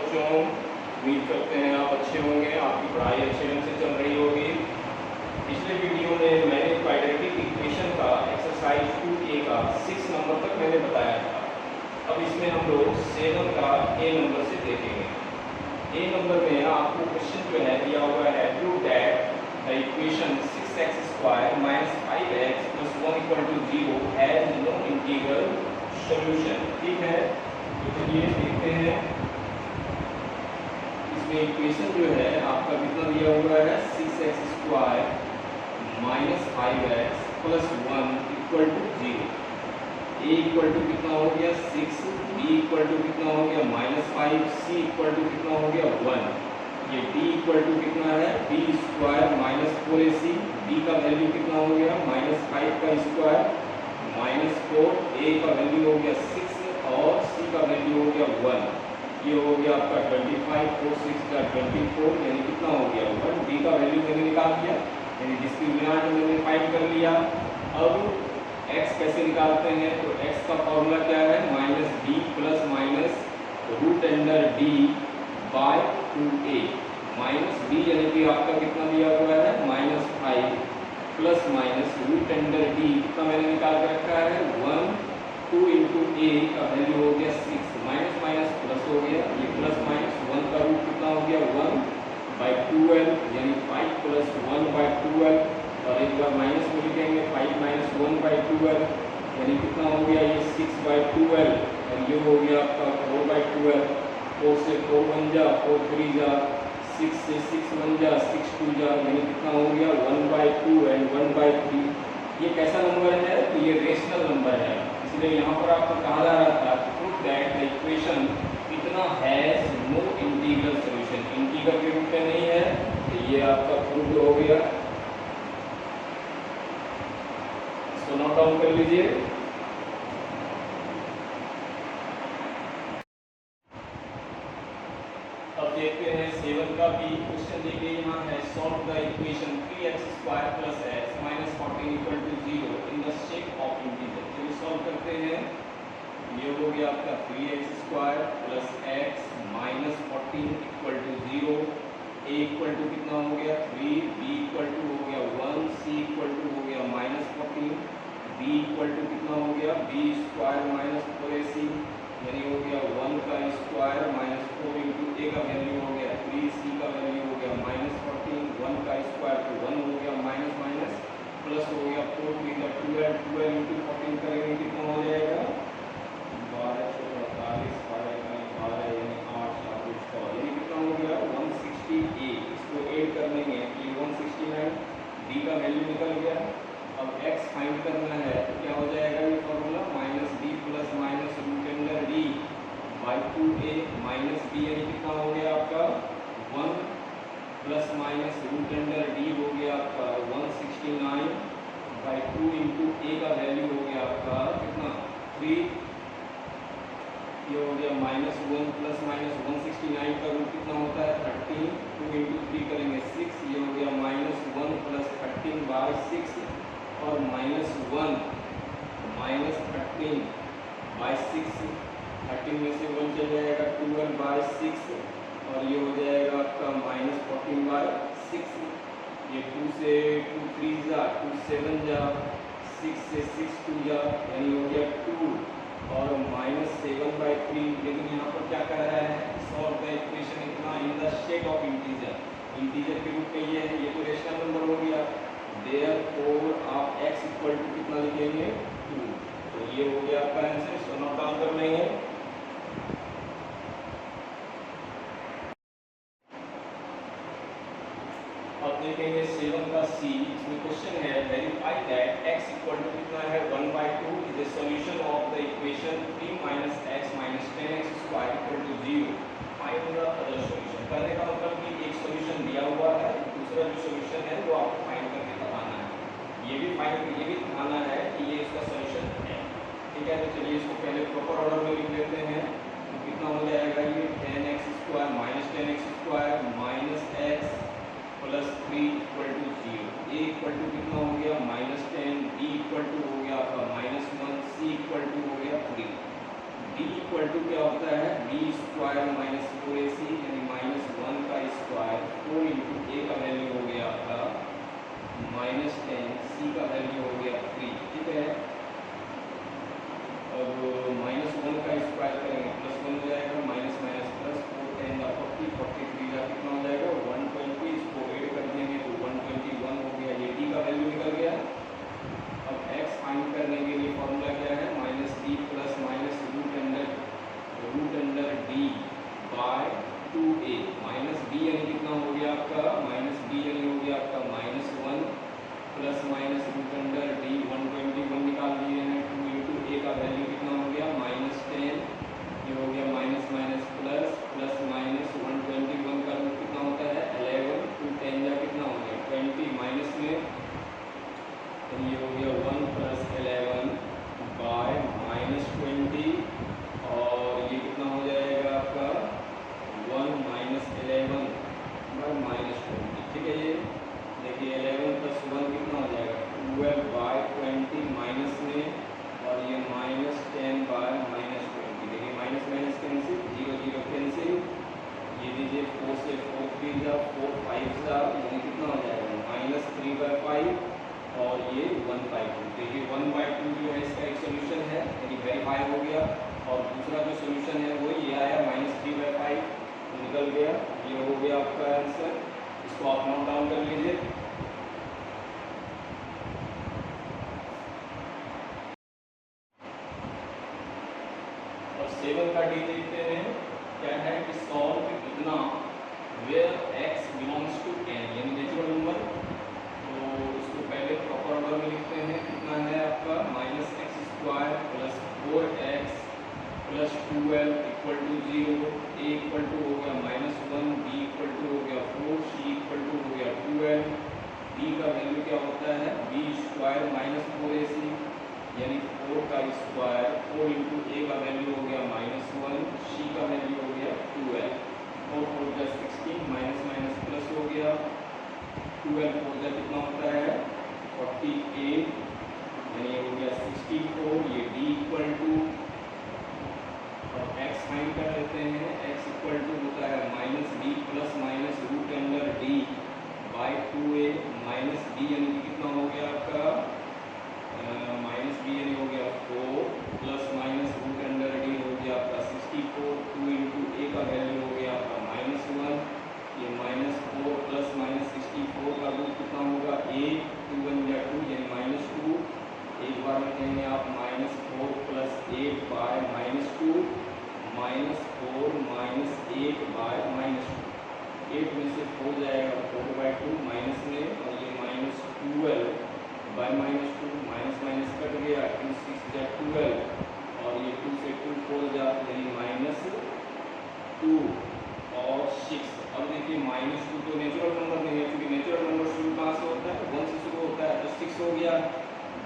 बच्चों, उम्मीद करते हैं आप अच्छे होंगे, आपकी पढ़ाई अच्छे ढंग से चल रही होगी। पिछले वीडियो में मैंने क्वाड्रेटिक इक्वेशन का एक्सरसाइज 2A का 6 नंबर तक मैंने बताया था। अब इसमें हम लोग 7 का A नंबर से देखेंगे। A नंबर में आपको क्वेश्चन जो है दिया हुआ है, prove that the equation 6x² - 5x + 1 = 0 has no integral solution. ठीक है, तो चलिए देखते हैं। इसमें इक्वेशन जो है आपका कितना दिया हुआ है, 6x² - 5x + 1 = 0। a equal to कितना हो गया 6, b इक्वल टू कितना हो गया -5, c इक्वल टू कितना हो गया 1, ये d इक्वल टू कितना है b² - 4ac, b का वैल्यू कितना हो गया -5 का स्क्वायर -4, a का वैल्यू हो गया 6 और c का वैल्यू हो गया 1। ये हो गया आपका 25, 4 6 का 24, यानी कितना हो गया 1। d का वैल्यू मैंने निकाल दिया, यानी डिस्क्रिमिनेंट मैंने फाइंड कर लिया। अब x कैसे निकालते हैं, तो x का फॉर्मूला क्या है -b plus minus √d by 2a। -b यानी कि आपका कितना दिया हुआ है -5 प्लस माइनस √d कितना मैंने निकाल के रखा है 1, 2 इंटू a का वैल्यू हो गया 6, माइनस माइनस प्लस हो गया, ये प्लस माइनस 1 का रूट कितना हो गया 1/12, यानी 5 प्लस 1/12, और एक बार माइनस में लिखेंगे 5 माइनस 1/12, यानी कितना हो गया ये 6/12, और ये हो गया आपका 4/12। 4 से 4 बन जा, 4 3 जा, 6 से 6 बन जा, 6 2 जा, यानी कितना हो गया 1/2 एंड 1/3। ये कैसा नंबर है, तो ये रेशनल नंबर है, इसलिए यहाँ पर आपको कहा जा रहा था प्रूव दैट द इक्वेशन इतना has no integral solution, integral के रूप में नहीं है, तो ये आपका प्रूव हो गया। इसको नोट डाउन कर लीजिए। अब देखते हैं 7 का भी क्वेश्चन देखिए, यहाँ है solve the equation 3x² + x - 14 = 0 in the shape of integer. चलिए सॉल्व करते हैं। ये हो गया आपका 3x² + x - 14 = 0। a equal to कितना हो गया 3, b इक्वल टू हो गया 1, c इक्वल टू हो गया -14, d इक्वल टू कितना हो गया b² - 4ac, यानी हो गया 1 का स्क्वायर -4 इंटू a का वैल्यू हो गया 3, c का वैल्यू हो गया -14, 1 का स्क्वायर तो 1 हो गया माइनस माइनस प्लस हो गया 4 3 का 12, 12 इंटू 14 करेंगे कितना हो जाएगा 12 4 48, 12 यानी 8 7 6, यानी कितना हो गया 168। इसको ऐड कर लेंगे ये 169, d का वैल्यू निकल गया। अब x फाइंड करना है तो क्या हो जाएगा ये formula -b plus minus √d by 2a, -b यानी कितना हो गया आपका 1 प्लस माइनस √d हो गया आपका 169/2 इंटू a का वैल्यू हो गया आपका कितना 3, ये हो गया -1 प्लस माइनस 169 का रूट कितना होता है 13, 2 इंटू 3 करेंगे 6, ये हो गया -1 प्लस 13/6 और -1 माइनस 13/6, 13 में से 1 चल जाएगा 12/6, और ये हो जाएगा आपका -14/6। ये 2 से 2 3 जा, 2 7 जा, 6 से 6 2 जा, यानी हो गया 2 और -7/3। लेकिन यहाँ पर क्या कह रहा है सॉल्व द इक्वेशन इतना in the shape of integer, integer के रूप में ये तो रेशनल नंबर हो गया। देयरफॉर आप x इक्वल टू कितना लिखेंगे 2, तो ये हो गया आपका आंसर। इसको नोट डाउन कर लेंगे। अब देखेंगे 7 का c, इसमें क्वेश्चन है verify that x equal to कितना है 1/2 is the solution of the equation 3 - x - 10x² = 0, find the other solution. कहने का मतलब कि एक सॉल्यूशन दिया हुआ है, दूसरा जो सॉल्यूशन है वो आपको फाइंड करके बताना है, ये भी दिखाना है कि ये इसका सॉल्यूशन है। ठीक है, तो चलिए इसको पहले प्रॉपर ऑर्डर में लिख लेते हैं। तो कितना हो जाएगा ये 10x² - 10x² - x plus 3 = 0। a equal to कितना हो गया -10, b इक्वल टू हो गया आपका -1, c इक्वल टू हो गया 3, b इक्वल टू क्या होता है b स्क्वायर माइनस 4ac यानी -1 का स्क्वायर 4 इंटू a का वैल्यू हो गया आपका -10, c का वैल्यू हो गया 3। ठीक है, अब -1 का स्क्वायर करेंगे +1 हो जाएगा, माइनस माइनस प्लस 4 10 40 43 का कितना हो जाएगा 120। इसको ऐड कर देंगे तो 121 हो गया, ये d का वैल्यू निकल गया। अब x फाइंड करने के लिए फॉर्मूला क्या है -d plus minus root under d by 2a। -d यानी कितना हो गया आपका -d यानी हो गया आपका -1 plus minus root under d 121 निकाल दिए हैं। 2 इंटू a का वैल्यू कितना हो गया -10, ये हो गया माइनस माइनस प्लस माइनस 121 का रूट कितना होता है 11, 2 10 जा कितना हो गया 20, माइनस में तो ये हो गया 1 प्लस 11 बाय -20 और ये कितना हो जाएगा आपका 1 माइनस 11 बाय -20। ठीक है, ये देखिए 11 प्लस 1 कितना हो जाएगा 12 बाय 20 माइनस में और ये -10 बाय -20। देखिए माइनस माइनस कैंसिल, 0 0 कैंसिल, ये दीजिए 4 से 4 3 जा 4 5 जा यानी कितना हो जाएगा -3/5 और ये 1/2। देखिए 1/2 जो है इसका एक सोल्यूशन है यानी वेरीफाई हो गया, और दूसरा जो सोल्यूशन है वो ये आया -3/5 निकल गया। ये हो गया आपका आंसर, इसको आप नोट डाउन कर लीजिए। और 7 का डी देखते हैं क्या है कि सॉल्व इतना where x belongs to n यानी नेचुरल नंबर। तो इसको पहले प्रॉपर ऑर्डर में लिखते हैं, कितना है आपका -x² plus 4x plus 12 equal to 0, a equal to हो गया -1, b इक्वल टू हो गया 4, c इक्वल टू हो गया 12, b का वैल्यू क्या होता है b स्क्वायर माइनस 4ac यानी 4 का स्क्वायर, 4 इंटू a का वैल्यू हो गया -1, c का वैल्यू हो गया 12, 4 4 जा 16 माइनस माइनस प्लस हो गया 12 4 जा कितना होता है 48 यानी ये हो गया 64। ये d इक्वल टू और x फाइंड कर लेते हैं, x इक्वल टू होता है -d plus minus root under d by 2a minus d यानी कि कितना हो गया आपका -d यानी हो गया 4 plus minus root under d हो गया आपका 64। 2 इंटू a का वैल्यू हो गया आपका -1, ये -4 प्लस माइनस 64 का रूट कितना होगा 8, 2 1 जा 2 यानी -2। एक बार में कहेंगे आप -4 प्लस 8 बाय -2 -4 -8 बाय -2, 8 में से 4 जाएगा 4/2 माइनस में और ये -12 बाय -2 माइनस माइनस कट गया 2 6 जा 12 और ये 2 से 2 4 जा यानी -2 और 6। अब देखिए -2 तो नेचुरल नंबर नहीं है, क्योंकि नेचुरल नंबर शुरू कहाँ से होता है 1 से शुरू होता है, तो 6 हो गया।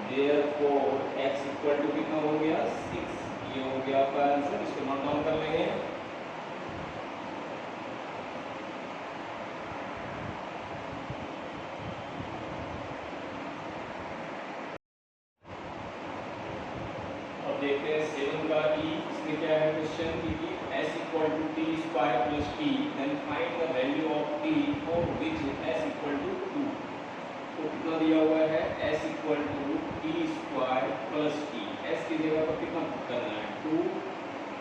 Therefore x इक्वल टू कितना हो गया 6। ये हो गया आपका आंसर, इसको नोट डाउन कर लेंगे। अब देखते हैं 7 का ई, इसमें क्या है क्वेश्चन कि s equal to t square plus t, then find the value of t for which s equal to 2। तो कितना दिया हुआ है s equal to T square plus T, s की जगह पर कितना पुट करना है 2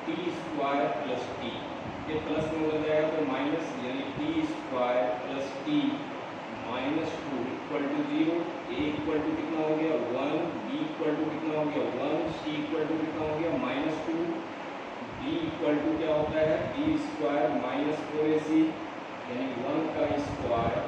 टी स्क्वायर प्लस टी, ये प्लस में हो जाएगा तो माइनस यानी T square plus T -2 equal to 0। a equal to कितना हो गया 1, b इक्वल टू कितना हो गया 1, c इक्वल टू कितना हो गया -2, d इक्वल टू क्या होता है b स्क्वायर माइनस 4ac यानी 1 का स्क्वायर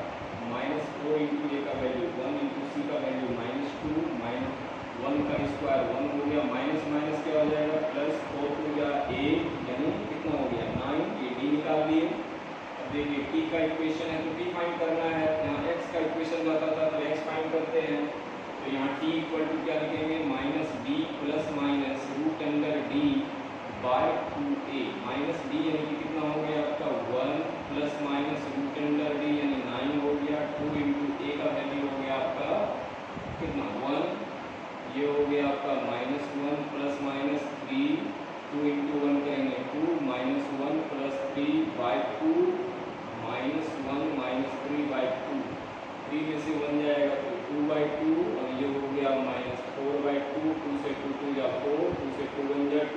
-4 इंटू ए का वैल्यू 1 इंटू सी का वैल्यू -2 -1 का स्क्वायर 1 हो गया, माइनस माइनस क्या हो जाएगा प्लस 4 2 या 8 यानी कितना हो गया 9, ये डी निकाल दिए। अब देखिए टी का इक्वेशन है तो टी फाइंड करना है, यहाँ एक्स का इक्वेशन रहता था तो एक्स फाइंड करते हैं। तो यहाँ टी इक्वल टू क्या लिखेंगे -d plus minus root under d by 2a, -d यानी कि कितना हो गया आपका 1 plus minus root under d यानी 9 हो गया, 2 इंटू a का वैल्यू हो गया आपका कितना 1, ये हो गया आपका -1 प्लस माइनस 3, 2 इंटू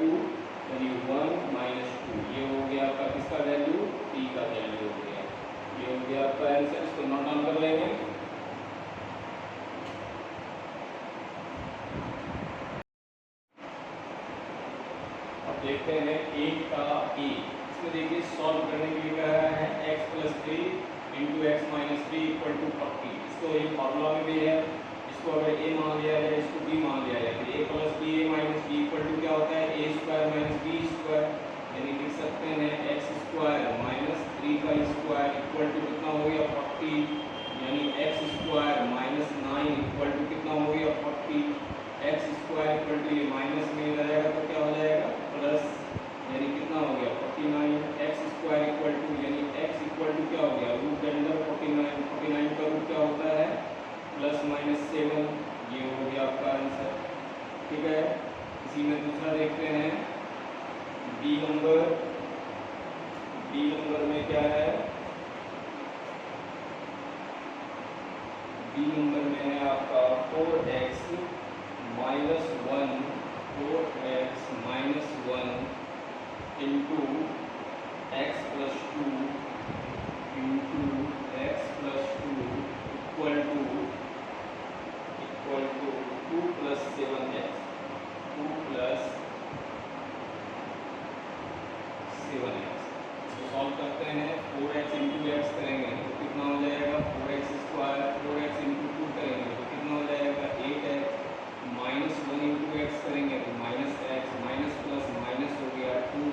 टू यानी 1 माइनस 2, ये हो गया आपका किसका वैल्यू, t का वैल्यू हो गया। ये हो गया आपका आंसर, इसको नोट डाउन कर लेंगे। अब देखते हैं 8 का e, इसमें देखिए सॉल्व करने के लिए कह रहा है x plus 3 into X minus 3 equal to 40। इसको ये फॉर्मूला में भी है, इसको अगर a मान लिया जाए, इसको b मान लिया जाए तो a plus B A minus B equal to क्या होता है, A square minus B square, यानी लिख सकते हैं एक्स स्क्वायर माइनस 3 का स्क्वायर इक्वल टू कितना हो गया 40, यानी X square minus 9 equal to कितना हो गया 40। एक्स स्क्वायर इक्वल टू ये माइनस में रहेगा तो क्या हो जाएगा प्लस, यानी कितना हो गया 49। एक्स स्क्वायर इक्वल टू यानी एक्स इक्वल टू क्या हो गया रूट के अंदर 49, 49 का रूट क्या होता है प्लस माइनस 7, ये हो गया आपका आंसर। ठीक है, इसी में दूसरा देखते हैं बी नंबर में क्या है, बी नंबर में है आपका 4x minus 1, 4x minus 1 into X plus 2 into X plus 2 equal to 2 plus 7x, 2 plus 7x। इसको सॉल्व करते हैं, 4x इंटू एक्स करेंगे तो कितना हो जाएगा 4x स्क्वायर, 4x इंटू 2 करेंगे तो कितना हो जाएगा 8x, माइनस 1 इंटू एक्स करेंगे तो minus x, minus plus minus हो गया 2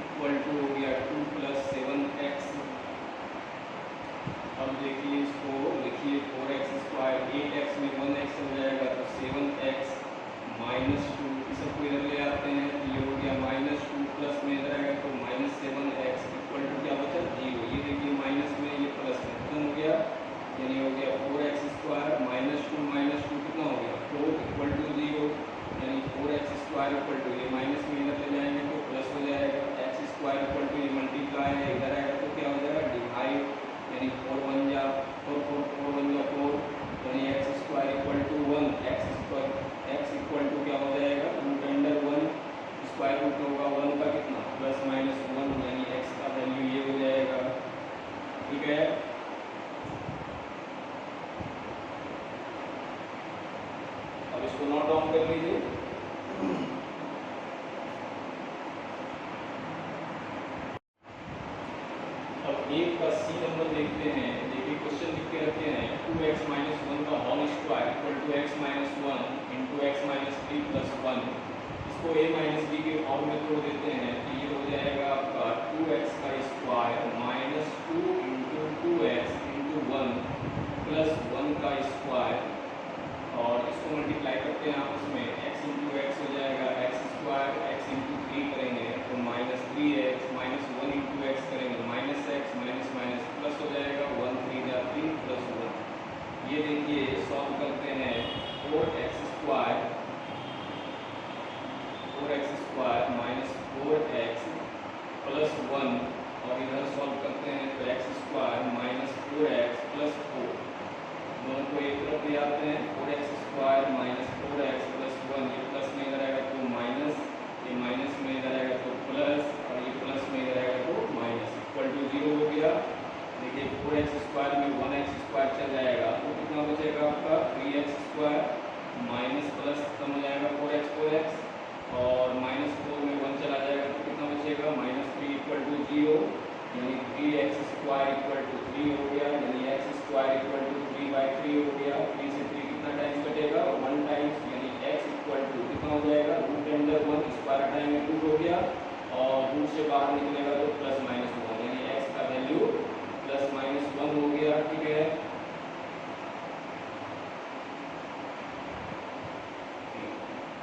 इक्वल टू हो गया 2 प्लस 7x। अब देखिए इसको लिखिए 4x स्क्वायर, 8x में 1x हो जाएगा तो 7x माइनस 2, इस सबको इधर ले आते हैं तो ये हो गया माइनस 2 प्लस में इधर आएगा तो माइनस 7x इक्वल टू क्या बचा 0। ये देखिए माइनस में ये प्लस में खत्म हो गया, यानी हो गया 4x स्क्वायर माइनस 2 कितना हो गया 4 इक्वल टू 0, यानी 4x स्क्वायर इक्वल टू ये माइनस में इधर ले जाएंगे तो प्लस हो जाएगा, एक्स स्क्वायर इक्वल टू ये मल्टीप्लाई है इधर आएगा तो क्या हो जाएगा डिवाइड, यानी 4 1 जा 4 4 4 1 जा 4, यानी X square equal to 1, X equal to क्या हो जाएगा रूट अंडर 1, स्क्वायर रूट होगा 1 का कितना प्लस माइनस 1, यानी एक्स का वैल्यू ये हो जाएगा। ठीक है, अब इसको नोट डाउन कर लीजिए। अब एक का सी नंबर देखते हैं, देखिए क्वेश्चन लिख के रखे हैं 2x माइनस 1 का whole square equal to x minus 1 into X minus 3 plus 1। इसको a माइनस बी के फॉर्म में तोड़ देते हैं तो ये हो जाएगा आपका 2x का square minus 2 into 2x into 1 plus 1 का स्क्वायर, और इसको मल्टीप्लाई करते हैं आपस में x इंटू एक्स हो जाएगा एक्स स्क्वायर, x इंटू 3 करेंगे तो minus 3x minus 1 into x करेंगे minus x minus minus plus हो जाएगा 1 3 जा 3 प्लस 1। ये देखिए सॉल्व करते हैं 4x square minus 4x plus 1, और इधर सॉल्व करते हैं तो x square minus 4x plus 4, दोनों को एक तरफ ले आते हैं 4x square minus 4x plus 1, ये प्लस में इधर आएगा तो माइनस, ये माइनस में इधर आएगा तो प्लस, और ये प्लस में इधर आएगा तो माइनस इक्वल टू 0 हो गया। देखिए 4x स्क्वायर में 1x स्क्वायर चल जाएगा तो कितना बचेगा आपका 3x स्क्वायर माइनस प्लस खत्म हो जाएगा 4x, और माइनस 4 में 1 चला जाएगा तो कितना बचेगा माइनस 3 इक्वल टू 0, यानी 3x स्क्वायर इक्वल टू 3 हो गया, यानी x स्क्वायर इक्वल टू 3/3 हो गया। 3 से 3 कितना टाइम्स कटेगा 1 टाइम्स, यानी x इक्वल टू कितना हो जाएगा रूट अंडर 1, स्क्वायर हटाएंगे रूट हो गया, और रूट से बाहर निकलेगा तो प्लस माइनस 1, यानी x का वैल्यू प्लस माइनस 1 हो गया। ठीक है,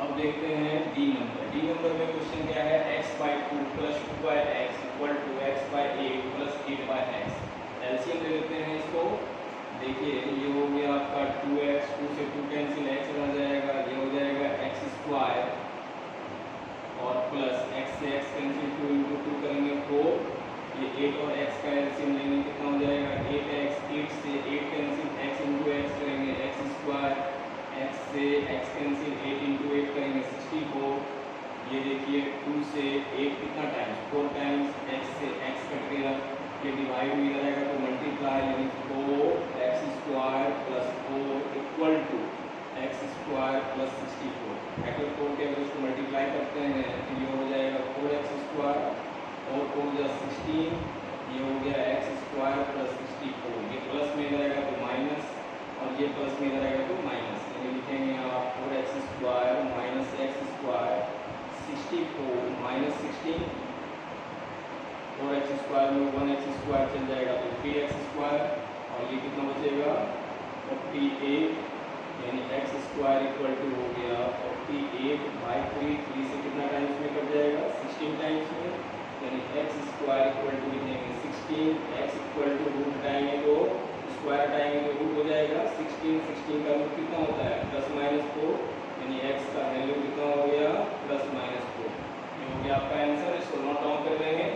अब देखते हैं डी नंबर में क्वेश्चन क्या है x/2 plus 2/x equal to x/8 plus 8/x। LCM ले लेते हैं इसको, देखिए ये हो गया आपका 2x, 2 से 2 कैंसिल x रह जाएगा, ये हो जाएगा x स्क्वायर, और प्लस x से x कैंसिल 2 इंटू 2 करेंगे 4, ये 8 और x का एलसीएम लेंगे कितना हो जाएगा 8x, 8 से 8 कैंसिल x इंटू x करेंगे x स्क्वायर, x से x कैंसिल 8 इंटू 8 करेंगे 64, ये देखिए 2 से 8 कितना टाइम्स 4 टाइम्स x से x कट गया, ये डिवाइड भी इधर आएगा तो मल्टीप्लाई, यानी 4x² plus 4 equal to x² plus 64। Factor 4 के अगर इसको मल्टीप्लाई करते हैं तो ये हो जाएगा 4x² और 4 16, ये हो गया x² प्लस 64। ये प्लस में इधर आएगा तो माइनस और ये प्लस में इधर आएगा तो माइनस, यानी लिखेंगे आप 4x² minus x² 64 minus 16, 4x² में 1x² चल जाएगा तो 3x² और ये कितना बचेगा 48, यानी x² इक्वल टू हो गया 48/3। 3 से कितना टाइम्स में कट जाएगा 16 टाइम्स में, यानी x² इक्वल टू लिखेंगे 16। x इक्वल टू रूट हटाएंगे तो स्क्वायर हटाएंगे तो रूट हो जाएगा 16 का रूट कितना होता है +-4, यानी x का वैल्यू कितना हो गया +-4। ये हो गया आपका आंसर, इसको नोट डाउन कर लेंगे।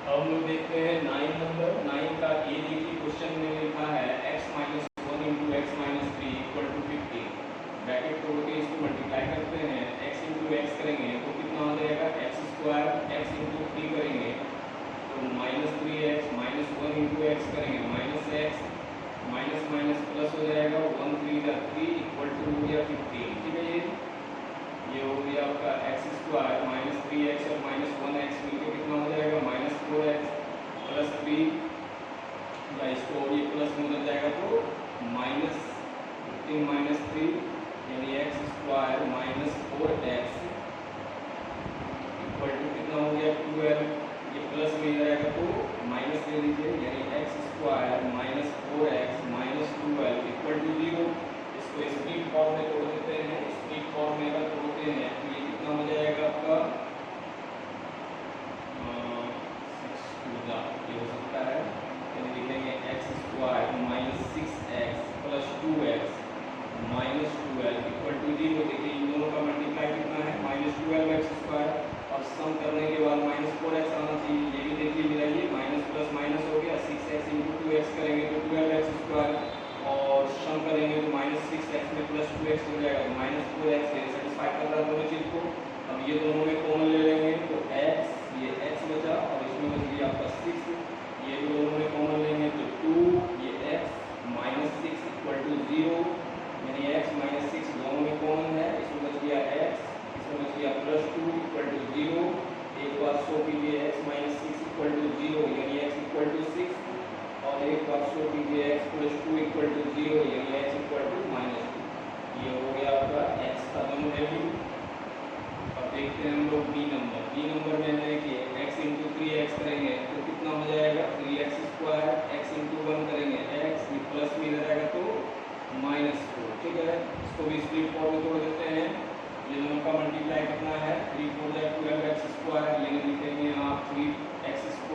अब हम लोग देखते हैं 9 नंबर। 9 का ये देखिए क्वेश्चन में लिखा है x - 1 × x - 3 = 50। ब्रैकेट तोड़ के इसको मल्टीप्लाई करते हैं, x × x करेंगे तो कितना हो जाएगा x², x × 3 करेंगे तो -3x, -1 × x करेंगे -x, माइनस माइनस प्लस हो जाएगा 1 3 3 इक्वल टू हो गया 15। ठीक है, ये हो गया आपका x² -3x और -1x मिलकर कितना हो जाएगा -4x प्लस 3, या इसको ये प्लस में उधर जाएगा तो -15 - 3, यानी x² -4x इक्वल टू कितना हो गया 12। ये प्लस में इधर आएगा तो माइनस ले लीजिए, यानी x² -4x -12 इक्वल टू 0। इसको स्प्लिट फॉर्म में तोड़ देते हैं। स्प्लिट फॉर्म में अगर तोड़ते हैं तो ये कितना हो जाएगा आपका 6 ये हो सकता है, यानी लिखेंगे x² -6x plus 2x -12 equal to 0। देखिए इन दोनों का मल्टीप्लाई कितना है -12x² और सम करने के बाद -4x आना चाहिए। ये भी देखिए मेरा ये माइनस प्लस माइनस हो गया, 6x × 2x करेंगे तो 12x² और सम करेंगे तो -6x में प्लस 2x हो जाएगा तो -4x से सेटिस्फाई कर रहा है दोनों चीज़ को। अब ये दोनों में कॉमन ले लेंगे तो x, ये x बचा और इसमें बच गया आपका 6, ये भी दोनों में कॉमन लेंगे तो 2, ये x -6 इक्वल टू 0, यानी x -6 दोनों में कॉमन है, इसमें बच गया x, इसमें बच गया +2 इक्वल टू 0। एक बार शो कीजिए x -6 इक्वल टू 0, यानी x इक्वल टू 6, और एक बार शो कीजिए x +2 इक्वल टू 0, यानी x इक्वल टू -2। ये हो गया आपका x का दोनों वैल्यू। अब देखते हैं हम लोग b नंबर। b नंबर में देखिए x × 3x करेंगे तो कितना हो जाएगा 3x², x × 1 करेंगे x, ये प्लस में इधर आएगा तो -4। ठीक है, इसको भी स्प्लिट फॉर्म में तोड़ देते हैं। ये दोनों का मल्टीप्लाई कितना है 3 4 12x², यानी लिखेंगे आप 3x²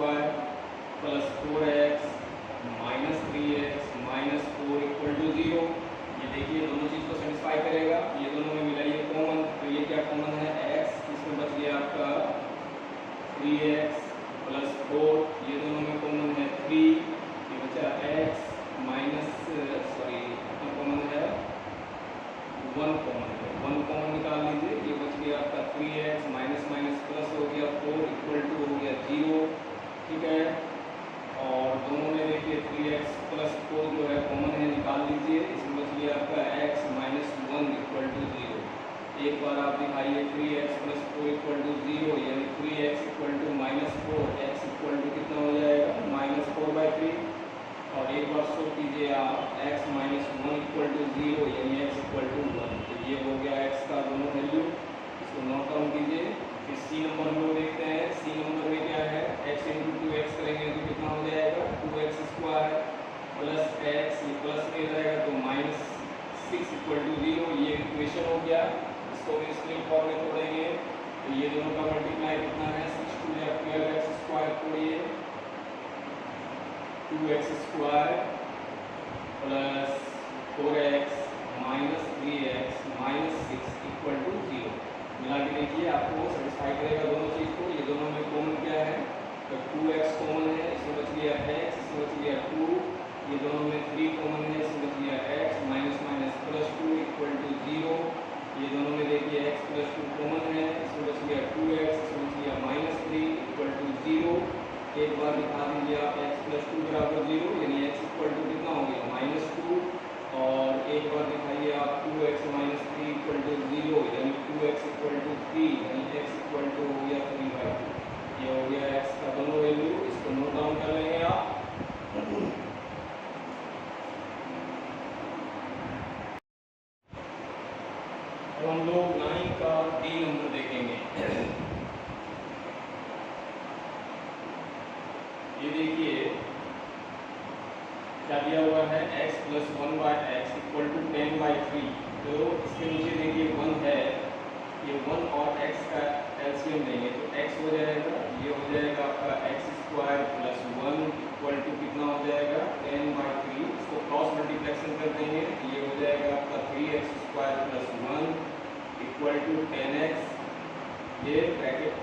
plus 4x -3x -4 equal to 0। ये देखिए दोनों चीज़ को सेटिस्फाई करेगा। ये दोनों में मिला ये कॉमन, तो ये क्या कॉमन है x, इसमें बच गया आपका 3x प्लस 4, ये दोनों में कॉमन है 3, ये बचा x कॉमन है 1 कॉमन है, 1 कॉमन निकाल लीजिए, ये बच गया आपका 3x माइनस प्लस हो गया 4 इक्वल टू हो गया 0। ठीक है, और दोनों में देखिए 3x प्लस 4 जो है कॉमन है, निकाल लीजिए, इसमें बच गया आपका x -1 इक्वल टू 0। एक बार आप दिखाइए 3x प्लस 4 इक्वल टू 0, यानी 3x equal to -4, x equal to कितना हो जाएगा -4/3, और एक बार शो कीजिए आप x -1 इक्वल टू 0, यानी x इक्वल टू 1। तो ये हो गया x का दोनों वैल्यू, इसको नोट डाउन कीजिए। फिर c नंबर हम लोग देखते हैं। c नंबर में क्या है x × 2x करेंगे तो कितना हो जाएगा 2x² प्लस x, ये प्लस में रहेगा तो -6 इक्वल टू 0। ये इक्वेशन हो गया, इसको भी स्प्लिट फॉर्म में तोड़ेंगे तो ये दोनों का मल्टीप्लाई कितना है 6 2 12x² तोड़िए 2x² plus 4x -3x -6 equal to 0। मिला के देखिए आपको सेटिस्फाई करेगा दोनों चीज़ को। ये दोनों में कॉमन क्या है तो 2x कॉमन है, इसमें बच गया x, इसमें बच गया 2, ये दोनों में 3 कॉमन है, इसमें बच के बाद दिखाइए आप 2x माइनस 3 इक्वल टू 0, यानी 2x इक्वल टू 3, यानी x इक्वल टू हो गया 3/2। ये हो गया x का दोनों वैल्यू, इसको नोट डाउन कर लेंगे आप। अब हम लोग 9 का डी नंबर देखेंगे। ये देखिए क्या दिया हुआ है, x plus 1/x equal to 10/3। तो इसके नीचे देखिए 1 है, ये 1 और x का एलसीएम लेंगे तो x हो जाएगा, ये हो जाएगा आपका x² प्लस 1 इक्वल टू कितना हो जाएगा 10/3। इसको क्रॉस मल्टीप्लेक्शन कर देंगे, ये हो जाएगा आपका 3x² plus 1 equal to 10x। ये ब्रैकेट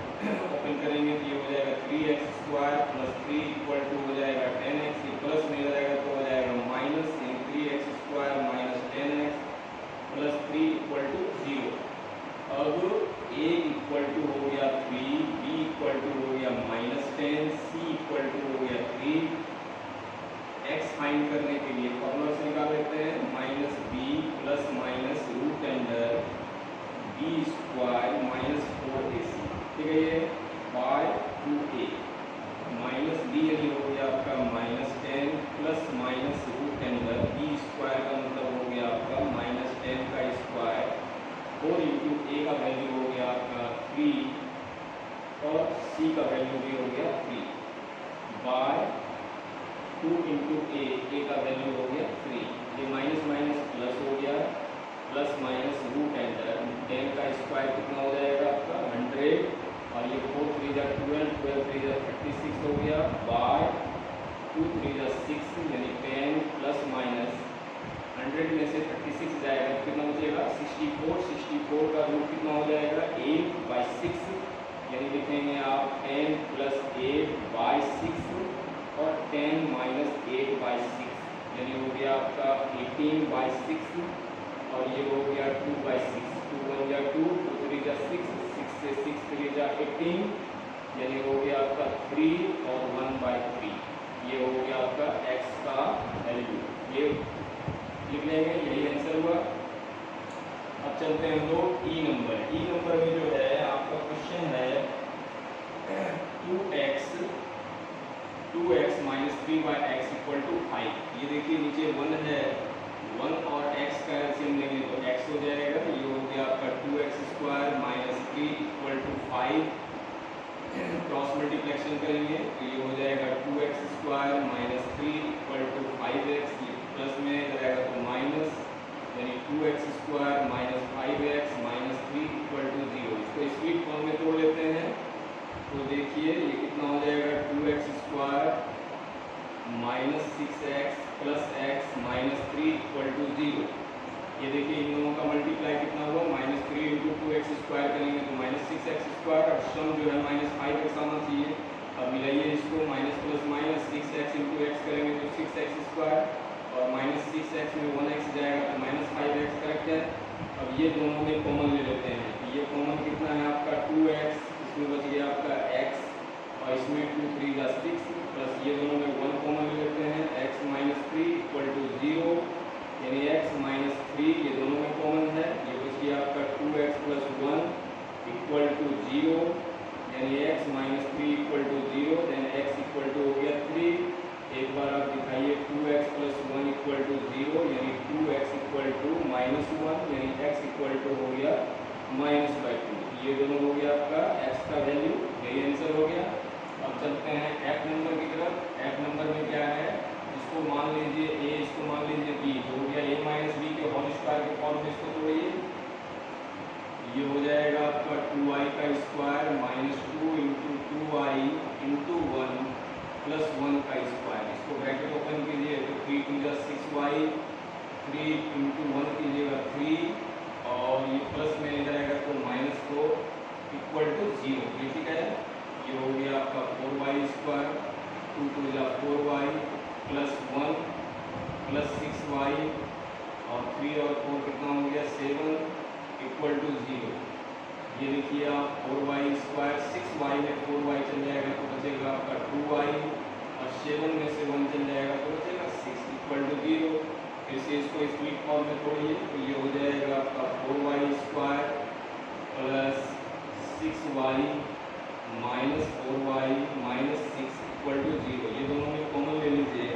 ओपन करेंगे तो ये हो जाएगा 3x² प्लस 3 इक्वल टू हो जाएगा 10x। ये प्लस में जाएगा तो हो जाएगा minus, 3x² minus 10x plus 3 equal to 0। अब a इक्वल टू हो गया 3, b इक्वल टू हो गया -10, c इक्वल टू हो गया 3। x फाइंड करने के लिए फॉर्मूला से निकाल लेते हैं, -b plus minus root under b² minus 4ac, ठीक है, ये बाय 2a माइनस b यानी हो गया आपका -10 plus minus root under b² का मतलब हो गया आपका -10 का स्क्वायर, और इंटू a का वैल्यू हो गया आपका 3 और c का वैल्यू भी हो गया 3 बाय 2 इंटू a का वैल्यू हो गया 3। ये माइनस माइनस प्लस हो गया, प्लस माइनस रूट अंडर 10 का स्क्वायर कितना हो जाएगा आपका 100, और ये 4 3 जा 12, 12 3 जा 36 हो गया बाय 2 3 जा 6, यानी 10 प्लस माइनस 100 में से 36 जाएगा तो कितना बचेगा 64। 64 का रूट कितना हो जाएगा 8/6, यानी लिखेंगे आप 10 प्लस 8/6 और 10 माइनस 8/6, यानी हो गया आपका 18/6, और ये हो गया 2/6। 2 1 जा 2, 2 3 जा 6, 6 से 6 3 जा 18, यानी हो गया आपका 3 और 1/3। ये हो गया आपका x का वैल्यू, ये लिख लेंगे, यही आंसर हुआ। अब चलते हैं हम लोग ई नंबर। ई नंबर में जो है आपका क्वेश्चन है 2x minus 3/x equal to 5। ये देखिए नीचे 1 है, 1 और x का एलसीएम लेंगे तो x हो जाएगा, ये हो गया आपका 2x² minus 3 equal to 5। Cross multiplication करेंगे तो ये हो जाएगा 2x² minus 3 equal to 5x, ये प्लस में जाएगा तो माइनस, यानी 2x² minus 5x minus 3 equal to 0। इसको स्प्लिट फॉर्म में तोड़ लेते हैं तो देखिए ये कितना हो जाएगा 2x² minus 6x plus x minus 3 equal to 0। ये देखिए इन दोनों का मल्टीप्लाई कितना हुआ -3 इंटू 2x² करेंगे तो -6x², और सम जो है -5x आना चाहिए। अब मिलाइए इसको, minus plus minus 6x into x करेंगे तो 6x², और -6x में 1x जाएगा तो -5x, करेक्ट है। अब ये दोनों में कॉमन ले लेते हैं, ये कॉमन कितना है आपका 2x, इसमें बच गया आपका x, और इसमें 2 3 जा 6, प्लस ये दोनों में 1 कॉमन ले लेते हैं, x माइनस 3 इक्वल टू 0, यानी x माइनस 3 ये दोनों में कॉमन है, ये बच गया आपका 2x प्लस 1 इक्वल टू 0, यानी x minus 3 equal to 0, then x equal to हो गया 3। एक बार आप दिखाइए 2x प्लस 1 इक्वल टू 0, यानी 2x इक्वल टू -1, यानी x इक्वल टू हो गया -2। ये दोनों हो गया आपका x का वैल्यू, यही आंसर हो गया। अब चलते हैं f नंबर की तरफ। f नंबर में क्या है, इसको मान लीजिए a, इसको मान लीजिए b, तो हो गया a माइनस b के होल स्क्वायर के फॉर्म में इसको तोड़िए, ये हो जाएगा आपका 2i का square minus 2 into 2i into 1 plus 1 का स्क्वायर। इसको ब्रैकेट ओपन कीजिए तो 3 2 जा 6y, 3 इंटू 1 कीजिएगा 3, और ये प्लस में जाएगा तो -4 इक्वल टू 0, ये ठीक है। ये हो गया आपका 4y², 2 2 जा 4y प्लस 1 प्लस 6y, और 3 और 4 कितना हो गया 7 इक्वल टू 0। ये देखिए आप 4y², 6y में 4y चल जाएगा तो बचेगा आपका 2y, और 7 में से 1 चल जाएगा तो बचेगा 6 इक्वल टू 0। फिर से इसको स्प्लिट फॉर्म में तोड़िए तो ये हो जाएगा आपका 4y square plus 6y minus 4y minus 6 equal to 0। ये दोनों में कॉमन ले लीजिए,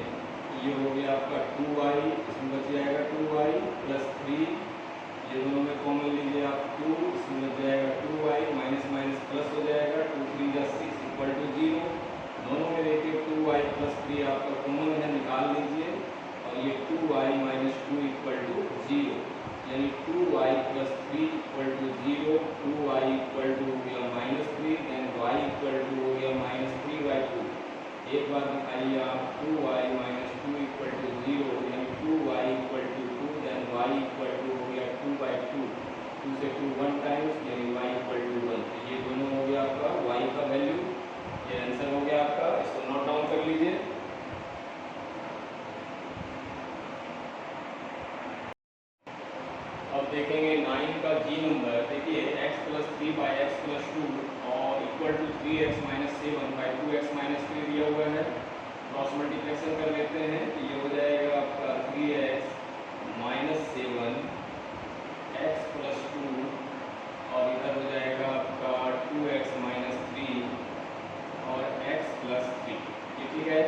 ये हो गया आपका 2y, इसमें बच जाएगा 2y प्लस 3, ये दोनों में कॉमन लीजिए आप 2, इसमें बच जाएगा 2y माइनस माइनस प्लस हो जाएगा 2 3 जा 6 इक्वल टू 0। दोनों में देखिए 2y प्लस 3 आपका कॉमन है, निकाल लीजिए और ये 2y माइनस 2 इक्वल टू 0, यानी 2y plus 3 equal to 0, 2y equal to हो गया minus 3, then y equal to हो गया माइनस 3/2। एक बार दिखाइए आप 2y माइनस 2 इक्वल टू 0, यानी 2y equal to 2, then y equal to हो गया 2/2, 2 से 2 1 टाइम्स, यानी y इक्वल टू 1। ये दोनों हो गया आपका y का वैल्यू, ये आंसर हो गया आपका, इसको नोट डाउन कर लीजिए। अब देखेंगे 9 का जी नंबर। देखिए x plus 3 by X plus 2 और equal to 3x minus 7 by 2x minus 3 दिया हुआ है। क्रॉस मल्टीप्लिकेशन कर लेते हैं तो ये हो जाएगा आपका 3x माइनस 7 x प्लस 2 और इधर हो जाएगा आपका 2x माइनस 3 और x प्लस 3। ये ठीक है।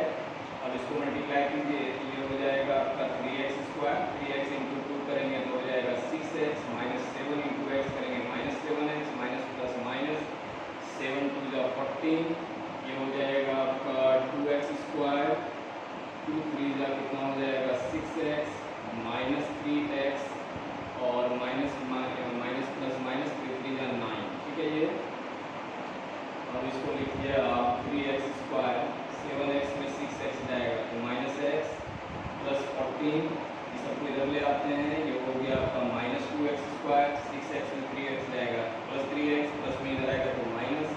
अब इसको मल्टीप्लाई कीजिए तो ये हो जाएगा आपका 3x स्क्वायर, 3x इंटू 2 करेंगे तो हो जाएगा 6x माइनस 7 इंटू एक्स करेंगे minus 7x minus plus minus 7 2 जा 14, ये हो जाएगा आपका 2x स्क्वायर, 2 3 जा कितना हो जाएगा 6x माइनस 3x और माइनस माइनस प्लस माइनस 3 जा 9। ठीक है ये। अब इसको लिखिए आप 3x स्क्वायर, 7x में 6x जाएगा तो माइनस x प्लस 14, इस सबको इधर ले आते हैं, ये हो गया आपका माइनस 2x स्क्वायर, 6x में 3x जाएगा प्लस 3x, प्लस में इधर आएगा तो माइनस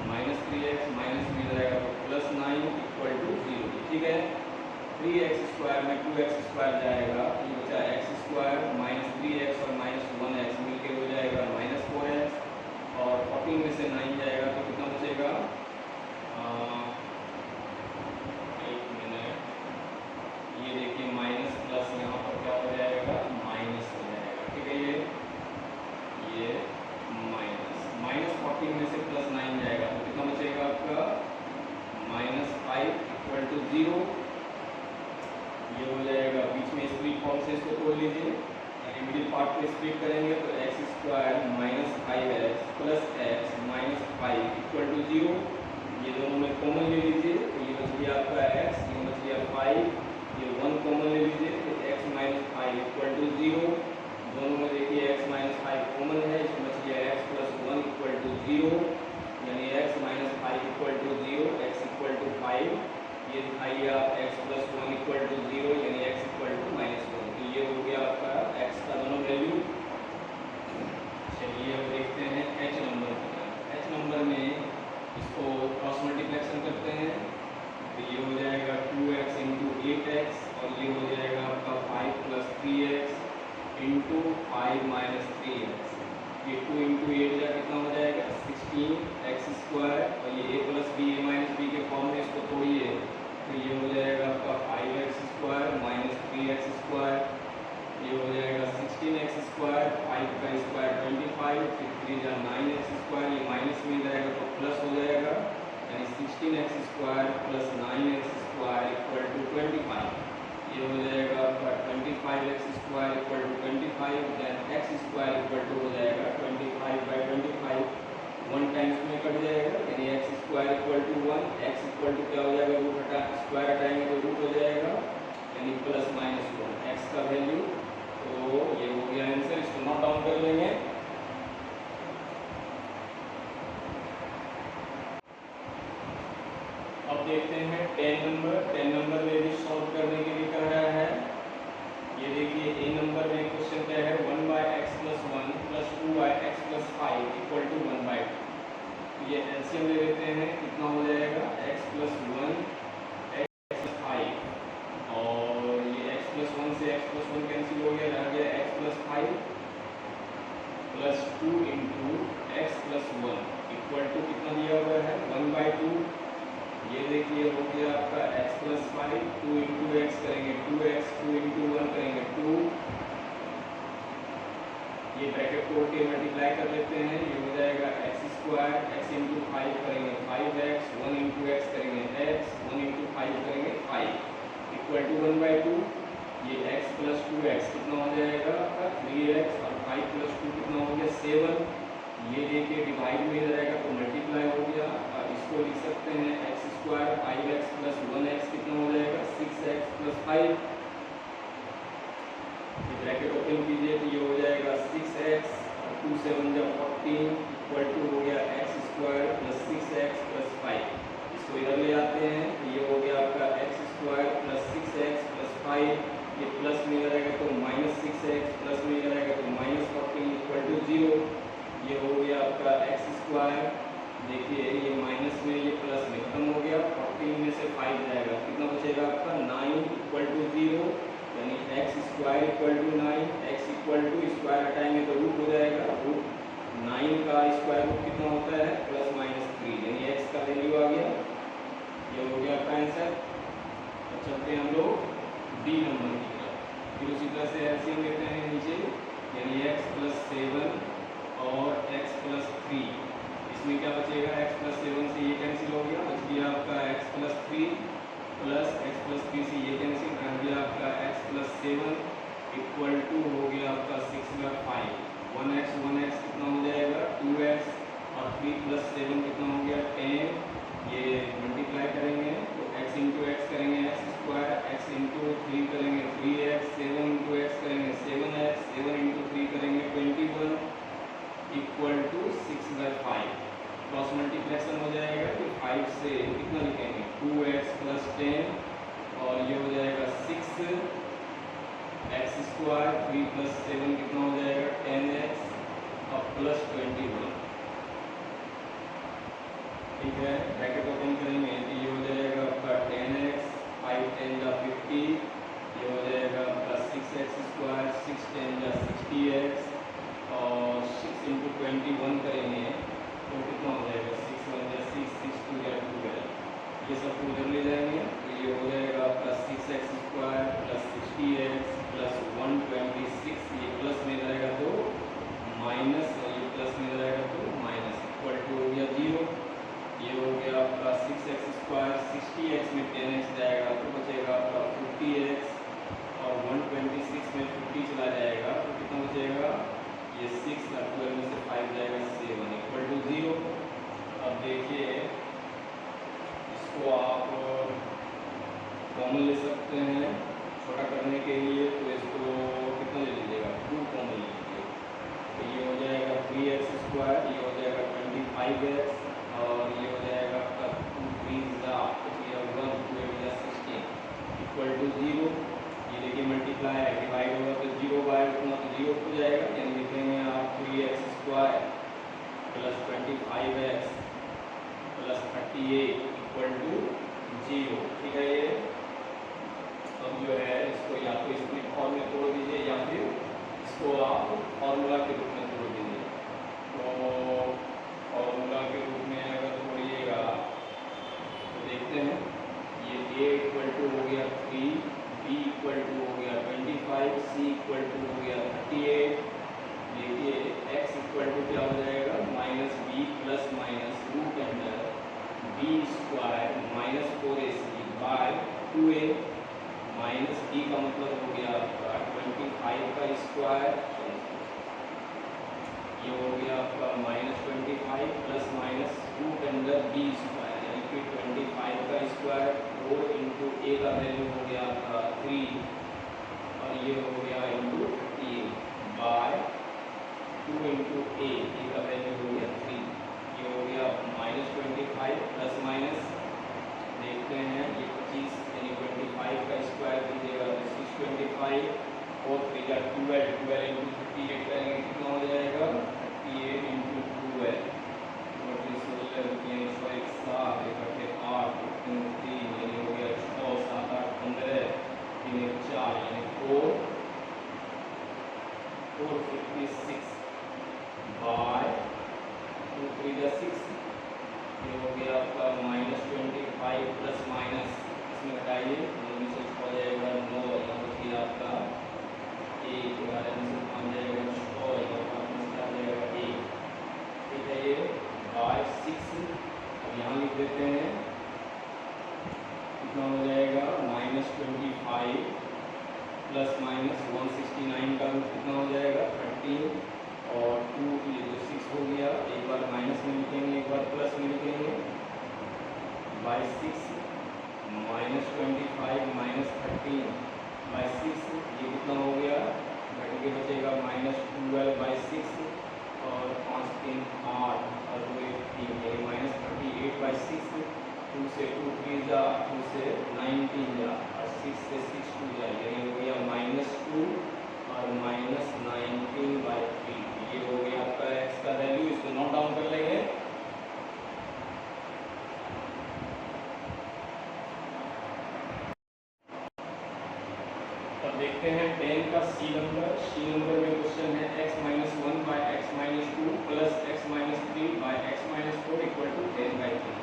माइनस 3x, माइनस में इधर आएगा तो प्लस 9 इक्वल टू 0। ठीक है। 3x स्क्वायर में 2x स्क्वायर जाएगा, ये बचा x स्क्वायर माइनस 3x और माइनस 1x मिलकर हो जाएगा माइनस 4x और 14 में से 9 जाएगा तो कितना बचेगा, एक मिनट, ये देखिए माइनस प्लस यहाँ पर क्या हो जाएगा माइनस हो जाएगा। ठीक है। ये माइनस माइनस 14 में से प्लस 9 जाएगा तो कितना बचेगा आपका माइनस 5 इक्वल टू 0। ये हो जाएगा, बीच में स्प्लिट फॉर्म से इसको तोड़ लीजिए, यानी मिडिल पार्ट पे स्प्लिट करेंगे तो X square minus 5x plus X minus 5 equal to 0। ये दोनों में कॉमन ले लीजिए तो ये बच गया आपका x, ये बच गया 5, ये 1 कॉमन ले लीजिए तो x माइनस 5 इक्वल टू 0। दोनों में देखिए x माइनस 5 कॉमन है, इसमें बच गया x प्लस 1 इक्वल टू 0, यानी x minus 5 equal to 0, x equal to 5। ये दिखाइए आप x प्लस 1 इक्वल टू 0, यानी x इक्वल टू माइनस 1। तो ये हो गया आपका x का दोनों वैल्यू। चलिए अब देखते हैं h नंबर की तरफ। h नंबर में इसको क्रॉस मल्टीप्लिकेशन करते हैं तो ये हो जाएगा 2x इंटू 8x और ये हो जाएगा आपका 5 plus 3x into 5 minus 3x। ये 2 इंटू 8 का कितना हो जाएगा 16x स्क्वायर और ये a plus B A minus B के फॉर्म में इसको तोड़िए तो ये हो जाएगा आपका 5x square minus 3x square, ये हो जाएगा 16x स्क्वायर, 5 का स्क्वायर 25, फिर 3 जा 9x स्क्वायर, ये माइनस में जाएगा तो प्लस हो जाएगा, यानी 16x square plus 9x square equal to 25। ये हो जाएगा आपका 25x square equal to 25, then x square equal to हो जाएगा 25/25, 1 टाइम्स में कट जाएगा, यानी x square equal to 1, x equal to क्या हो जाएगा रूट हटा स्क्वायर हटाएंगे तो रूट हो जाएगा, यानी प्लस माइनस 1 x का वैल्यू। तो ये हो गया आंसर, इसको नोट डाउन कर लेंगे। अब देखते हैं 10 नंबर। 10 नंबर में भी सॉल्व करने के लिए कह रहा है। ये देखिए a नंबर में क्वेश्चन क्या है 1/x plus 1 plus 2/x plus 5 equal to 1/2। ये एलसीएम ले लेते हैं, कितना हो जाएगा x प्लस 1 x प्लस 5 और ये x प्लस 1 से x प्लस 1 कैंसिल हो गया, रह गया x plus 5 plus 2 into X plus 1 equal to कितना दिया हुआ है 1/2। ये देखिए हो गया आपका x प्लस 5, 2 इंटू एक्स करेंगे 2x, 2 इंटू 1 करेंगे 2, ये ब्रैकेट तोड़ के मल्टीप्लाई कर लेते हैं, ये हो जाएगा एक्स स्क्वायर, एक्स इंटू 5 करेंगे 5x, 1 इंटू एक्स करेंगे x, 1 इंटू 5 करेंगे 5 इक्वल टू 1/2। ये x प्लस 2x कितना हो जाएगा आपका 3x, और 5 प्लस 2 कितना हो गया 7। ये देखिए डिवाइड में हो जाएगा तो मल्टीप्लाई हो गया। इसको लिख सकते हैं x square 5x plus 1x कितना हो जाएगा 6x प्लस 5। ब्रैकेट ओपन कीजिए तो ये हो जाएगा 6x और 2 7 जब 14 इक्वल टू हो गया x square plus 6x plus 5। इसको इधर ले आते हैं तो ये हो गया आपका x square plus 6x plus 5, ये प्लस में रहेगा तो माइनस 6x, प्लस में रहेगा तो माइनस 14 इक्वल टू 0। ये हो गया आपका एक्स स्क्वायर, देखिए ये माइनस में ये प्लस में खत्म हो गया, 14 में से 5 जाएगा कितना बचेगा आपका 9 इक्वल टू 0, यानी X square equal to 9, X equal to square हटाएंगे तो रूट हो जाएगा, रूट 9 का स्क्वायर रूट कितना होता है प्लस माइनस 3, यानी एक्स का वैल्यू आ गया। ये हो गया आपका आंसर। अब चलते हैं हम लोग डी नंबर की तरफ, फिर उसी तरह से एलसीएम लेते हैं नीचे, यानी एक्स प्लस 7 और एक्स प्लस 3, इसमें क्या बचेगा एक्स प्लस 7 से ये कैंसिल हो गया, बच गया आपका x plus 3 plus x plus 3 से ये कैंसिल कर दिया आपका एक्स प्लस 7 इक्वल टू हो गया आपका 6/5, 1x कितना हो जाएगा 2x, और 3 प्लस 7 कितना हो गया 10। ये मल्टीप्लाई करेंगे तो x इंटू एक्स करेंगे एक्स स्क्वायर, x इंटू 3 करेंगे 3x, 7 इंटू एक्स करेंगे 7x, 7 इंटू 3 करेंगे 21 इक्वल टू 6/5। क्रॉस मल्टीप्लेक्शन हो जाएगा कि 5 से कितना लिखेंगे 2x प्लस 10, और ये हो जाएगा 6 एक्स स्क्वायर, 3 प्लस 7 कितना हो जाएगा 10x और प्लस 21। ठीक है, ब्रैकेट ओपन करेंगे तो ये हो जाएगा आपका 10x, 5 10 जा 50, ये हो जाएगा आपका 6x स्क्वायर, 6 10 जा 60x, और 6 इंटू 21 करेंगे तो कितना हो जाएगा 6 1 जा 6, 6 2 जा 12, ये सब को उधर ले जाएंगे तो ये हो जाएगा आपका 6x square plus 60x plus 126, ये प्लस में रहेगा तो माइनस, और ये प्लस में रहेगा तो माइनस इक्वल टू हो गया 0। ये हो गया आपका 6x स्क्वायर, 60x में 10x जाएगा तो बचेगा आपका 50x, और 126 में 50 चला जाएगा तो कितना बचेगा ये 6 और 12 में से 5 जाएगा 7 इक्वल टू 0। अब देखिए इसको आप कॉमन ले सकते हैं छोटा करने के लिए, तो इसको कितना ले लीजिएगा 2 कॉमन ले लीजिए तो ये हो जाएगा 3x स्क्वायर, ये हो जाएगा 25x, और ये हो जाएगा आपका 2 3 जा 1 2 8 जा 16 इक्वल टू 0। ये देखिए मल्टीप्लाई है, डिवाइड होगा तो 0/उतना तो 0 हो जाएगा, यानी लिखेंगे आप 3x square plus 25x plus 38 equal to 0। ठीक है, ये अब जो है इसको या तो स्प्लिट फॉर्म में तोड़ दीजिए या फिर इसको आप फॉर्मूला के रूप में तोड़ दीजिए। तो फॉर्मूला के रूप में अगर तोड़िएगा तो देखते हैं ये a इक्वल टू हो गया 3, b इक्वल टू हो गया 25, c इक्वल टू हो गया 38। देखिए x इक्वल टू क्या हो जाएगा minus B plus minus root under B square minus 4ac by 2a, minus D का मतलब हो गया आपका 25 का स्क्वायर, ये हो गया आपका minus 25 plus minus root under B square, यानी कि 25 का स्क्वायर 4 इंटू ए का वैल्यू हो गया आपका 3, और ये हो गया इंटू ए बाय 2 इंटू ए का वैल्यू हो गया 3, ये हो गया माइनस 25 प्लस माइनस, देखते हैं ये 25 यानी 25 का स्क्वायर कीजिएगा तो 625 और 3 या 12 12 इंटू 58 करेंगे कितना हो जाएगा 38 इंटू 12 और 8 3 यानी हो गया 6 7 8 15 3 4 यानी 456 बाय 2 3 जा 6 ये हो गया आपका -25 प्लस माइनस, इसमें घटाइए 9 में से हो जाएगा 9, यहाँ बचिए आपका 1, 11 में से 5 जाएगा 6, यहाँ 5 में से आ जाएगा 1, ठीक है। ये बाय 6 अब यहाँ लिख देते हैं, कितना हो जाएगा -25 प्लस माइनस 169 का रूट कितना हो जाएगा 13 और 2, ये तो 6 हो गया, एक बार माइनस में लिखेंगे एक बार प्लस में लिखेंगे, बाय 6 -25 -13 बाय 6, ये कितना हो गया, घट के बचेगा -12 बाय 6 और 5 3 8 और 2 1 3, ये -38 बाय 6, 2 से 2 3 जा, 2 से 19 जा और 6 से 6 2 जा, ये हो गया -2 और -19 बाय 3, ये हो गया आपका x का वैल्यू। इसको नोट डाउन कर लेंगे। अब देखते हैं 10 का सी नंबर। सी नंबर में क्वेश्चन है x-1 by x-2 plus x-3 by x-4 equal to 10 by 3।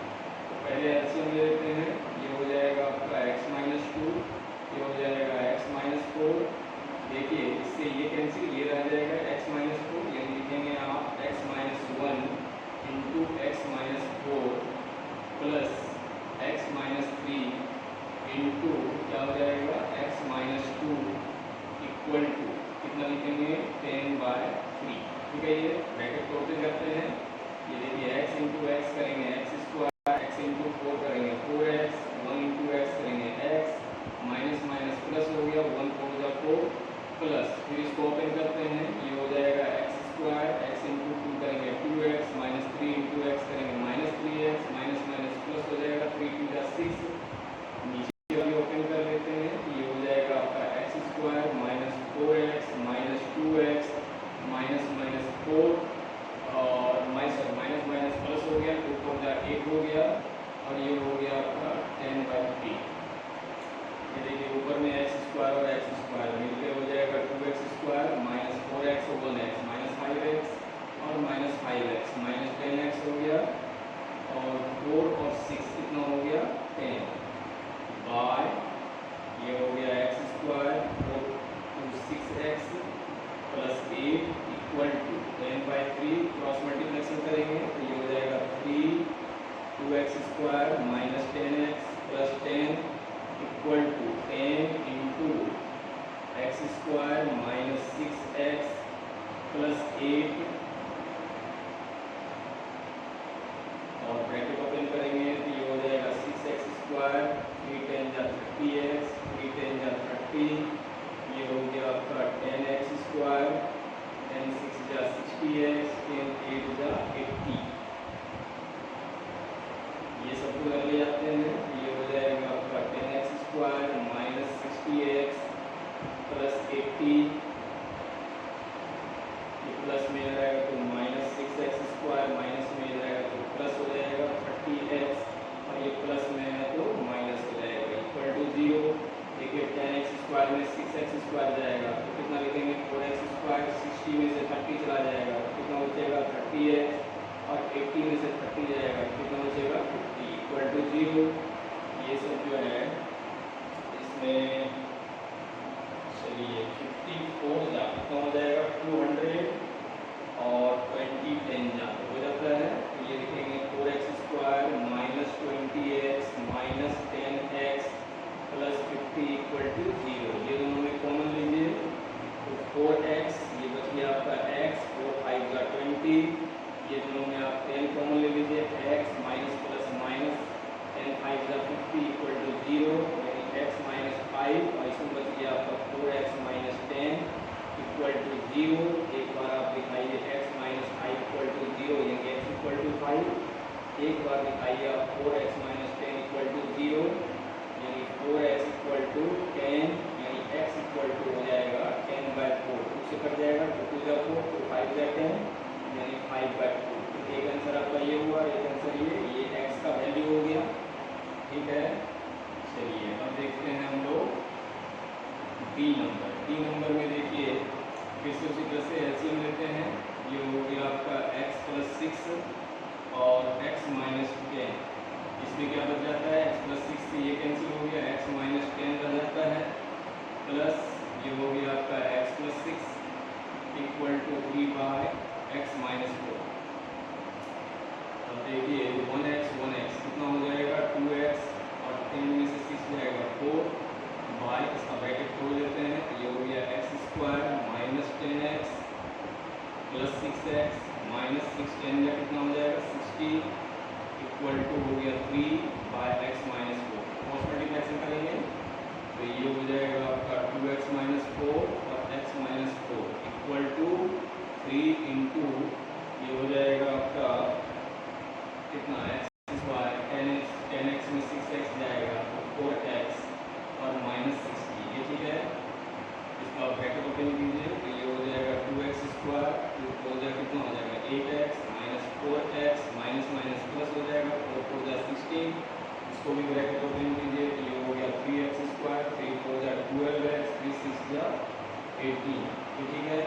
तो पहले एलसीएम ले लेते हैं, ये हो जाएगा आपका x-2, ये हो जाएगा x-4, देखिए इससे ये कैंसिल, ये रह जाएगा x-4, ये लिखेंगे आप x-1 into x-4 plus x-3 into क्या हो जाएगा x-2 इक्वल टू कितना लिखेंगे 10 बाय 3, ठीक है। ये ब्रैकेट तोड़ते जाते हैं, ये देखिए x इंटू एक्स करेंगे x स्क्वायर, x इंटू 4 करेंगे 4x, 1 इंटू एक्स करेंगे x, माइनस माइनस प्लस हो गया 1 4 जा 4 प्लस, फिर इसको ओपन करते हैं, ये हो जाएगा x स्क्वायर, x इंटू 2 करेंगे 2x, -3 इंटू एक्स करेंगे -3x, माइनस माइनस प्लस हो जाएगा 3 2 जा 6, नीचे वाली ओपन कर लेते हैं, ये हो जाएगा आपका x square minus 4x minus 2x minus minus 4 और माइनस माइनस प्लस हो गया 2 4 जा 8 हो गया और ये हो गया आपका 10 बाय 3। ये देखिए ऊपर में x स्क्वायर और x स्क्वायर मिलकर हो जाएगा 2x स्क्वायर माइनस 4x और 1x माइनस 5x और माइनस 5x माइनस 10x हो गया और 4 और 6 कितना हो गया 10 बाय, ये हो गया x square 4 to 6x plus 8 equal to 10 by 3, cross multiplication करेंगे तो ये हो जाएगा 3 2x square minus 10x plus 10 equal to 10 into X square minus 6x plus 8 और ब्रैकेट ओपन करेंगे तो ये हो जाएगा 6x स्क्वायर 3 10 जा 30x 3 10 जा 30, ये हो गया आपका 10x स्क्वायर 10 6 जा 60x 10 8 जा 80, ये सब को ले जाते हैं, ये हो जाएगा आपका 10x square minus 60x plus 80, ये प्लस में रहेगा तो माइनस 6x स्क्वायर माइनस में रहेगा तो प्लस हो जाएगा 30x और ये प्लस में है तो माइनस हो जाएगा इक्वल टू 0। देखिए 10x स्क्वायर में 6x स्क्वायर जाएगा तो कितना लिखेंगे 4x स्क्वायर, 60 में से 30 चला जाएगा तो कितना बचेगा 30x और 80 में से 30 जाएगा तो कितना बचेगा 50 इक्वल टू 0। ये सब जो है इसमें चलिए 54 जा कितना हो जाएगा 200 और 20 10 जा तो हो जाता है, तो ये लिखेंगे 4x square minus 20x minus 10x plus 50 equal to 0, ये दोनों में कॉमन लीजिए तो 4x, ये बच गया आपका x, 4 5 जा 20, ये दोनों में आप 10 कॉमन ले लीजिए x माइनस प्लस माइनस 10 5 जा 50 इक्वल टू 0, यानी x माइनस 5 और इसमें बच गया आपका 4x माइनस 10 इक्वल टू 0। एक बार आप दिखाइए x माइनस 5 इक्वल टू 0 यानी x इक्वल टू 5, एक बार दिखाइए आप 4x माइनस 10 इक्वल टू 0 यानी 4x इक्वल टू 10 यानी x इक्वल टू हो जाएगा 10 बाय 4, 2 से कट जाएगा तो 2 जा 4 तो 5 जा 10 यानी 5 बाय 4। एक आंसर आपका ये हुआ, एक आंसर ये x का वैल्यू हो गया, ठीक है। चलिए अब देखते हैं हम लोग डी नंबर। डी नंबर में देखिए फिर से उसी तरह से एलसीएम लेते हैं, ये हो गया आपका x प्लस 6 और x माइनस 10, इसमें क्या बच जाता है, x प्लस 6 से ये कैंसिल हो गया, x माइनस 10 रह जाता है, प्लस ये हो गया आपका x plus 6 equal to 3 by x minus 4। अब देखिए 1x कितना हो जाएगा 2x, और 10 में से 6 जाएगा 4 बाय, इसका ब्रैकेट खोल देते हैं, तो ये हो गया x square minus 10x plus 6x minus 6, 10 का कितना हो जाएगा 60 इक्वल टू हो गया 3 by x minus 4। Cross multiplication करेंगे तो ये हो जाएगा आपका 2x माइनस 4 और x minus 4 equal to 3 into ये हो जाएगा आपका कितना x स्क्वायर 10x में 6x जाएगा तो 4x और माइनस 60, ये ठीक है। इसका ब्रैकेट ओपन कीजिए तो ये हो जाएगा 2x स्क्वायर, हो जाएगा कितना हो जाएगा 8x minus 4x minus minus plus हो जाएगा 4 4 जा 16, इसको भी ब्रैकेट ओपन कीजिए तो ये हो गया 3x स्क्वायर, 3 4 जा 12x, 3 6 जा 18, ये ठीक है।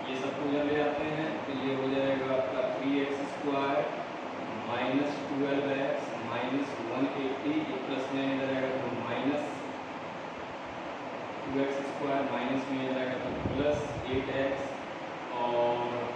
ये सब को जब ले आते हैं तो ये हो जाएगा आपका 3x square minus 12x minus 180, ये प्लस में इधर आएगा तो माइनस 2x स्क्वायर माइनस में इधर आएगा तो प्लस 8x और